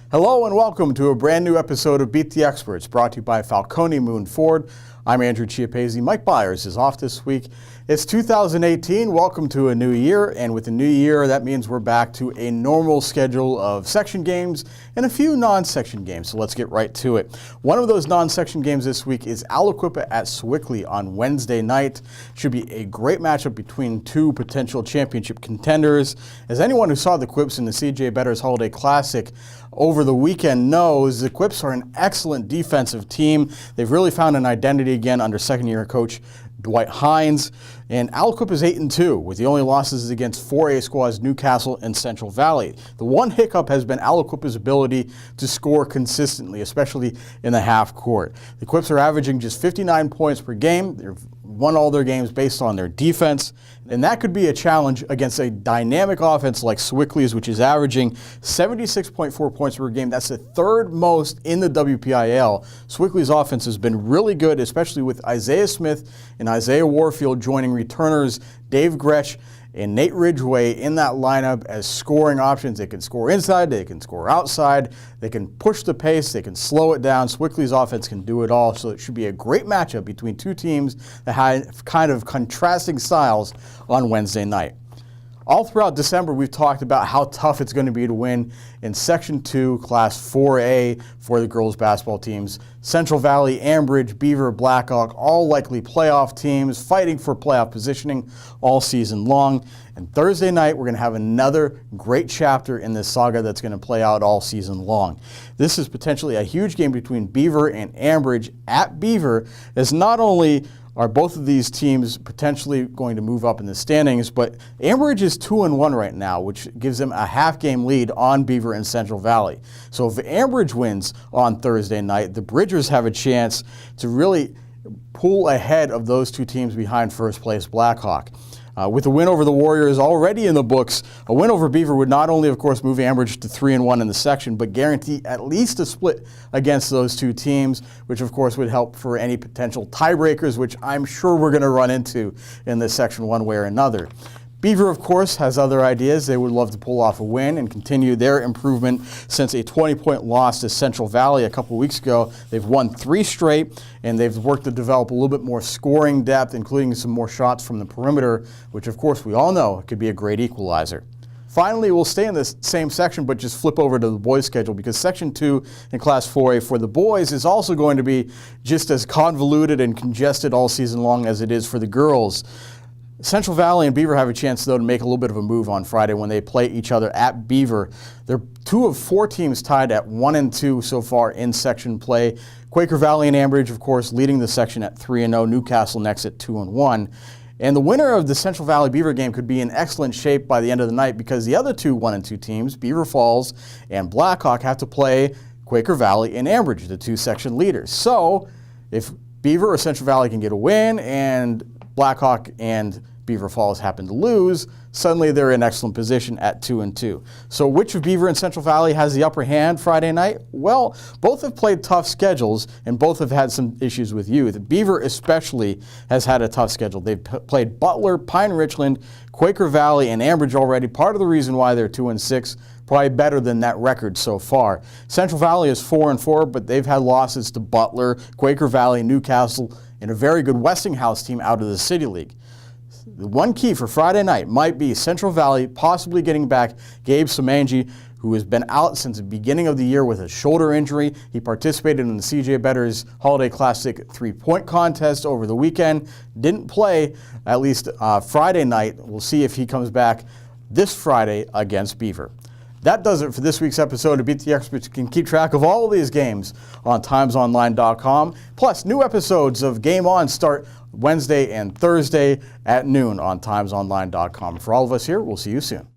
Hello and welcome to a brand new episode of Beat the Experts, brought to you by Falcone Moon Ford. I'm Andrew Chiappazzi. Mike Byers is off this week. It's 2018. Welcome to a new year, and with the new year, that means we're back to a normal schedule of section games and a few non-section games. So let's get right to it. One of those non-section games this week is Aliquippa at Sewickley on Wednesday night. Should be a great matchup between two potential championship contenders. As anyone who saw the Quips in the CJ Betters Holiday Classic over the weekend knows, the Quips are an excellent defensive team. They've really found an identity again under second-year coach Dwight Hines. And Aliquippa is 8-2, with the only losses against 4A squads Newcastle and Central Valley. The one hiccup has been Aliquippa's ability to score consistently, especially in the half court. The Quips are averaging just 59 points per game. They've won all their games based on their defense, and that could be a challenge against a dynamic offense like Sewickley's, which is averaging 76.4 points per game. That's the third most in the WPIL. Sewickley's offense has been really good, especially with Isaiah Smith and Isaiah Warfield joining returners Dave Gretsch and Nate Ridgway in that lineup as scoring options. They can score inside, they can score outside, they can push the pace, they can slow it down. Sewickley's offense can do it all, so it should be a great matchup between two teams that have kind of contrasting styles on Wednesday night. All throughout December, we've talked about how tough it's going to be to win in Section 2, Class 4A for the girls' basketball teams. Central Valley, Ambridge, Beaver, Blackhawk, all likely playoff teams fighting for playoff positioning all season long. And Thursday night, we're going to have another great chapter in this saga that's going to play out all season long. This is potentially a huge game between Beaver and Ambridge at Beaver, as not only are both of these teams potentially going to move up in the standings, but Ambridge is 2-1 right now, which gives them a half-game lead on Beaver and Central Valley. So if Ambridge wins on Thursday night, the Bridgers have a chance to really pull ahead of those two teams behind first-place Blackhawk. With a win over the Warriors already in the books, a win over Beaver would not only, of course, move Ambridge to 3-1 in the section, but guarantee at least a split against those two teams, which, of course, would help for any potential tiebreakers, which I'm sure we're going to run into in this section one way or another. Beaver, of course, has other ideas. They would love to pull off a win and continue their improvement since a 20-point loss to Central Valley a couple weeks ago. They've won 3 straight, and they've worked to develop a little bit more scoring depth, including some more shots from the perimeter, which, of course, we all know could be a great equalizer. Finally, we'll stay in this same section, but just flip over to the boys' schedule, because Section 2 in Class 4A for the boys is also going to be just as convoluted and congested all season long as it is for the girls. Central Valley and Beaver have a chance, though, to make a little bit of a move on Friday when they play each other at Beaver. They're 2 of 4 teams tied at 1-2 so far in section play. Quaker Valley and Ambridge, of course, leading the section at 3-0. Newcastle next at 2-1. And the winner of the Central Valley Beaver game could be in excellent shape by the end of the night, because the other 2 1-2 teams, Beaver Falls and Blackhawk, have to play Quaker Valley and Ambridge, the 2 section leaders. So if Beaver or Central Valley can get a win and Blackhawk and Beaver Falls happen to lose, suddenly they're in excellent position at 2-2. So which of Beaver and Central Valley has the upper hand Friday night? Well, both have played tough schedules, and both have had some issues with youth. Beaver especially has had a tough schedule. They've played Butler, Pine Richland, Quaker Valley, and Ambridge already. Part of the reason why they're 2-6, probably better than that record so far. Central Valley is 4-4, but they've had losses to Butler, Quaker Valley, Newcastle, and a very good Westinghouse team out of the City League. The one key for Friday night might be Central Valley possibly getting back Gabe Samanji, who has been out since the beginning of the year with a shoulder injury. He participated in the CJ Betters Holiday Classic 3-point contest over the weekend. Didn't play, at least Friday night. We'll see if he comes back this Friday against Beaver. That does it for this week's episode of Beat the Experts. You can keep track of all of these games on timesonline.com. Plus, new episodes of Game On start Wednesday and Thursday at noon on timesonline.com. For all of us here, we'll see you soon.